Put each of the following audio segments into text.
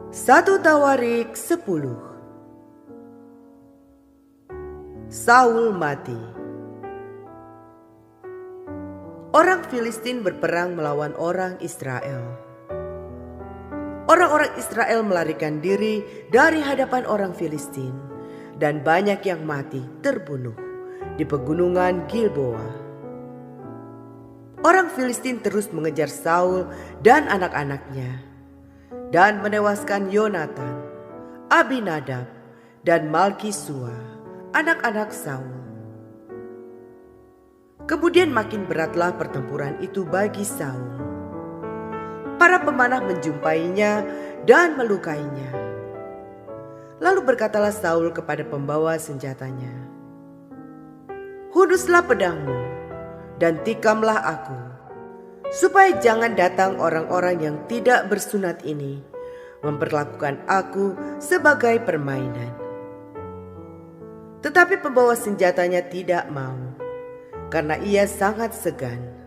1 Tawarik 10. Saul mati. Orang Filistin berperang melawan orang Israel. Orang-orang Israel melarikan diri dari hadapan orang Filistin, dan banyak yang mati terbunuh di pegunungan Gilboa. Orang Filistin terus mengejar Saul dan anak-anaknya, dan menewaskan Yonatan, Abinadab, dan Malkisua, anak-anak Saul. Kemudian makin beratlah pertempuran itu bagi Saul. Para pemanah menjumpainya dan melukainya. Lalu berkatalah Saul kepada pembawa senjatanya, "Hunuslah pedangmu dan tikamlah aku, supaya jangan datang orang-orang yang tidak bersunat ini memperlakukan aku sebagai permainan." Tetapi pembawa senjatanya tidak mau, karena ia sangat segan.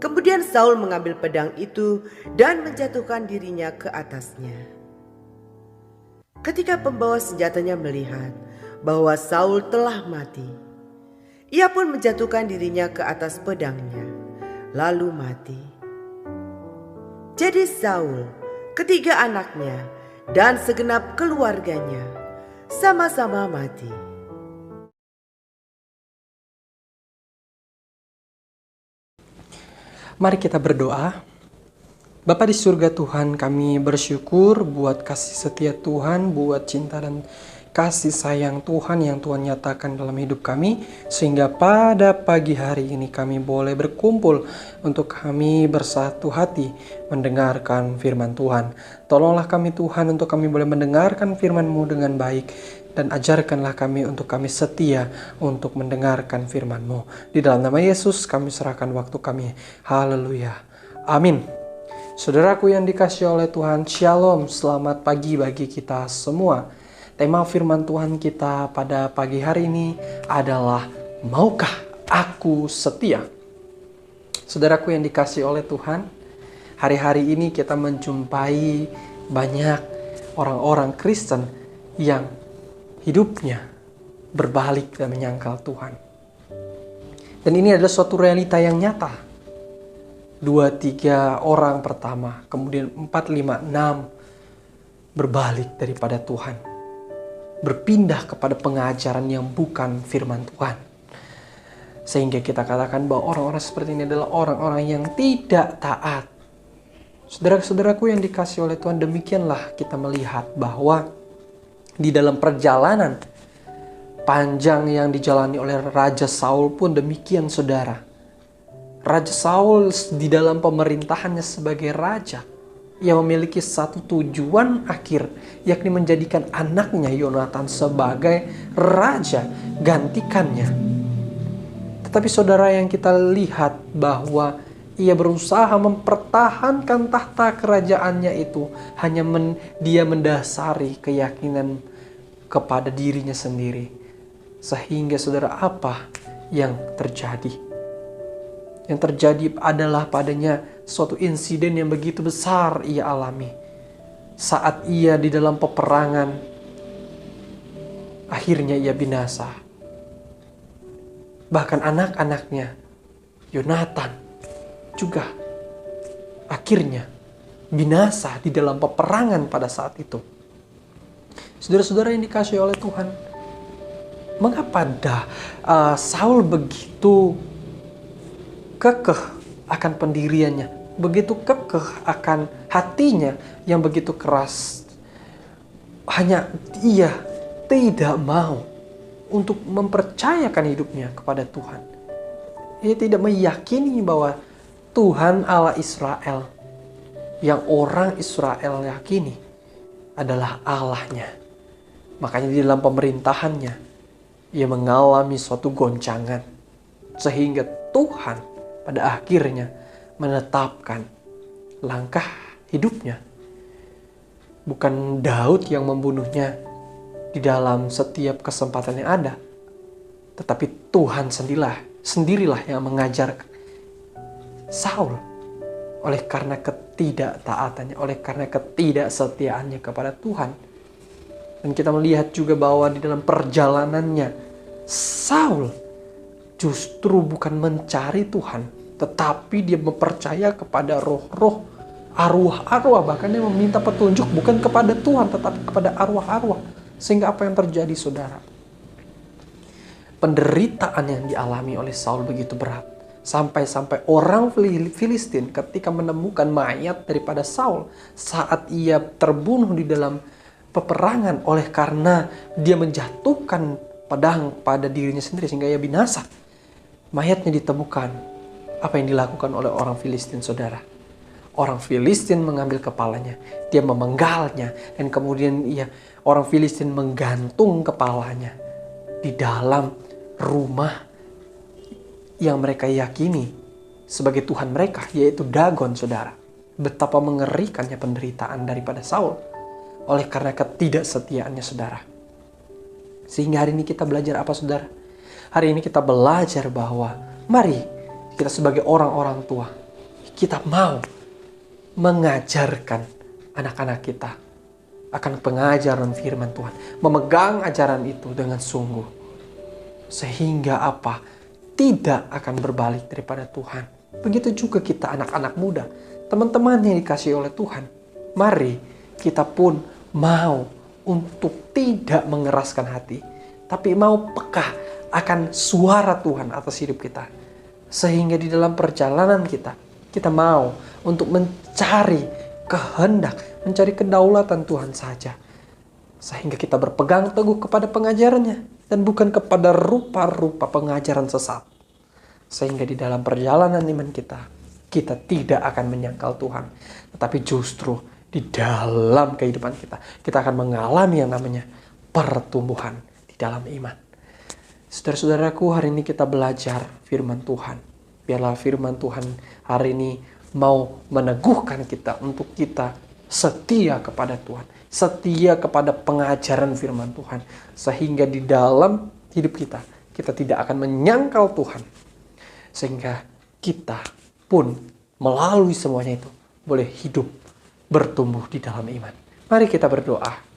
Kemudian Saul mengambil pedang itu dan menjatuhkan dirinya ke atasnya. Ketika pembawa senjatanya melihat bahwa Saul telah mati, ia pun menjatuhkan dirinya ke atas pedangnya, lalu mati. Jadi Saul, ketiga anaknya, dan segenap keluarganya sama-sama mati. Mari kita berdoa. Bapa di surga Tuhan, kami bersyukur buat kasih setia Tuhan, buat cinta dan kasih sayang Tuhan yang Tuhan nyatakan dalam hidup kami, sehingga pada pagi hari ini kami boleh berkumpul untuk kami bersatu hati mendengarkan firman Tuhan. Tolonglah kami Tuhan untuk kami boleh mendengarkan firman-Mu dengan baik, dan ajarkanlah kami untuk kami setia untuk mendengarkan firman-Mu. Di dalam nama Yesus kami serahkan waktu kami. Haleluya. Amin. Saudaraku yang dikasihi oleh Tuhan, Shalom, selamat pagi bagi kita semua. Tema firman Tuhan kita pada pagi hari ini adalah, maukah aku setia? Saudaraku yang dikasihi oleh Tuhan, hari-hari ini kita menjumpai banyak orang-orang Kristen yang hidupnya berbalik dan menyangkal Tuhan. Dan ini adalah suatu realita yang nyata. 2-3 orang pertama, kemudian 4-5-6 berbalik daripada Tuhan, berpindah kepada pengajaran yang bukan firman Tuhan. Sehingga kita katakan bahwa orang-orang seperti ini adalah orang-orang yang tidak taat. Saudara-saudaraku yang dikasihi oleh Tuhan, demikianlah kita melihat bahwa di dalam perjalanan panjang yang dijalani oleh Raja Saul pun demikian, saudara. Raja Saul di dalam pemerintahannya sebagai raja, ia memiliki satu tujuan akhir, yakni menjadikan anaknya Yonatan sebagai raja gantikannya. Tetapi saudara, yang kita lihat bahwa ia berusaha mempertahankan tahta kerajaannya itu hanya dia mendasari keyakinan kepada dirinya sendiri. Sehingga saudara, apa yang terjadi? Yang terjadi adalah padanya suatu insiden yang begitu besar ia alami. Saat ia di dalam peperangan, akhirnya ia binasa. Bahkan anak-anaknya, Yonatan, juga akhirnya binasa di dalam peperangan pada saat itu. Saudara-saudara yang dikasihi oleh Tuhan, mengapa Saul begitu kekeh akan pendiriannya, begitu kekeh akan hatinya yang begitu keras? Hanya ia tidak mau untuk mempercayakan hidupnya kepada Tuhan. Ia tidak meyakini bahwa Tuhan Allah Israel, yang orang Israel yakini, adalah Allahnya. Makanya di dalam pemerintahannya, ia mengalami suatu goncangan. Sehingga Tuhan pada akhirnya menetapkan langkah hidupnya. Bukan Daud yang membunuhnya di dalam setiap kesempatan yang ada, tetapi Tuhan sendirilah yang mengajarkan Saul oleh karena ketidaktaatannya, oleh karena ketidaksetiaannya kepada Tuhan. Dan kita melihat juga bahwa di dalam perjalanannya Saul justru bukan mencari Tuhan, tetapi dia mempercaya kepada roh-roh, arwah-arwah. Bahkan dia meminta petunjuk bukan kepada Tuhan, tetapi kepada arwah-arwah. Sehingga apa yang terjadi, saudara? Penderitaan yang dialami oleh Saul begitu berat. Sampai-sampai orang Filistin ketika menemukan mayat daripada Saul saat ia terbunuh di dalam peperangan oleh karena dia menjatuhkan pedang pada dirinya sendiri sehingga ia binasa. Mayatnya ditemukan. Apa yang dilakukan oleh orang Filistin, saudara? Orang Filistin mengambil kepalanya, dia memenggalnya, dan kemudian orang Filistin menggantung kepalanya di dalam rumah yang mereka yakini sebagai Tuhan mereka, yaitu Dagon, saudara. Betapa mengerikannya penderitaan daripada Saul oleh karena ketidaksetiaannya, saudara. Sehingga hari ini kita belajar apa, saudara? Hari ini kita belajar bahwa mari kita sebagai orang-orang tua, kita mau mengajarkan anak-anak kita akan pengajaran firman Tuhan. Memegang ajaran itu dengan sungguh. Sehingga apa? Tidak akan berbalik daripada Tuhan. Begitu juga kita anak-anak muda, teman-teman yang dikasihi oleh Tuhan. Mari kita pun mau untuk tidak mengeraskan hati, tapi mau peka akan suara Tuhan atas hidup kita. Sehingga di dalam perjalanan kita mau untuk mencari kehendak, mencari kedaulatan Tuhan saja. Sehingga kita berpegang teguh kepada pengajarannya dan bukan kepada rupa-rupa pengajaran sesat. Sehingga di dalam perjalanan iman kita tidak akan menyangkal Tuhan. Tetapi justru di dalam kehidupan kita akan mengalami yang namanya pertumbuhan di dalam iman. Saudara-saudaraku, hari ini kita belajar firman Tuhan. Biarlah firman Tuhan hari ini mau meneguhkan kita untuk kita setia kepada Tuhan. Setia kepada pengajaran firman Tuhan. Sehingga di dalam hidup kita tidak akan menyangkal Tuhan. Sehingga kita pun melalui semuanya itu boleh hidup bertumbuh di dalam iman. Mari kita berdoa.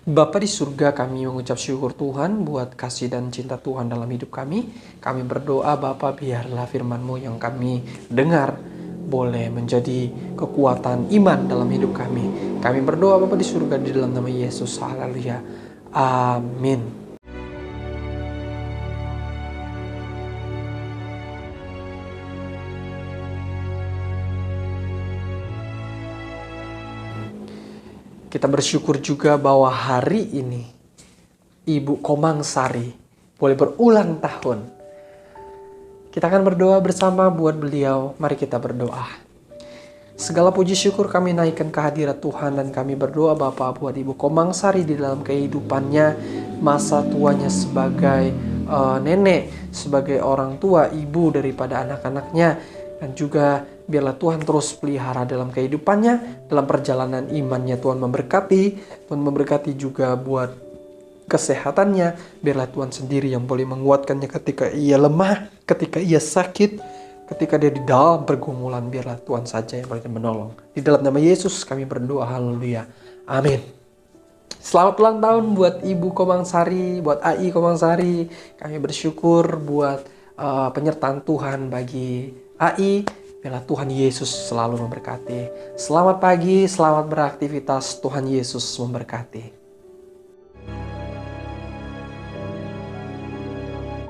Bapa di surga, kami mengucap syukur Tuhan buat kasih dan cinta Tuhan dalam hidup kami. Kami berdoa Bapa, biarlah firman-Mu yang kami dengar boleh menjadi kekuatan iman dalam hidup kami. Kami berdoa Bapa di surga di dalam nama Yesus. Haleluya. Amin. Kita bersyukur juga bahwa hari ini Ibu Komang Sari boleh berulang tahun. Kita akan berdoa bersama buat beliau. Mari kita berdoa. Segala puji syukur kami naikkan ke hadirat Tuhan dan kami berdoa Bapa buat Ibu Komang Sari di dalam kehidupannya, masa tuanya sebagai nenek, sebagai orang tua, ibu daripada anak-anaknya. Dan juga biarlah Tuhan terus pelihara dalam kehidupannya, dalam perjalanan imannya Tuhan memberkati. Tuhan memberkati juga buat kesehatannya. Biarlah Tuhan sendiri yang boleh menguatkannya ketika ia lemah, ketika ia sakit, ketika dia di dalam pergumulan. Biarlah Tuhan saja yang boleh menolong. Di dalam nama Yesus kami berdoa, haleluya, amin. Selamat ulang tahun buat Ibu Komang Sari, buat AI Komang Sari. Kami bersyukur buat penyertaan Tuhan bagi AI. Biarlah Tuhan Yesus selalu memberkati. Selamat pagi, selamat beraktivitas. Tuhan Yesus memberkati.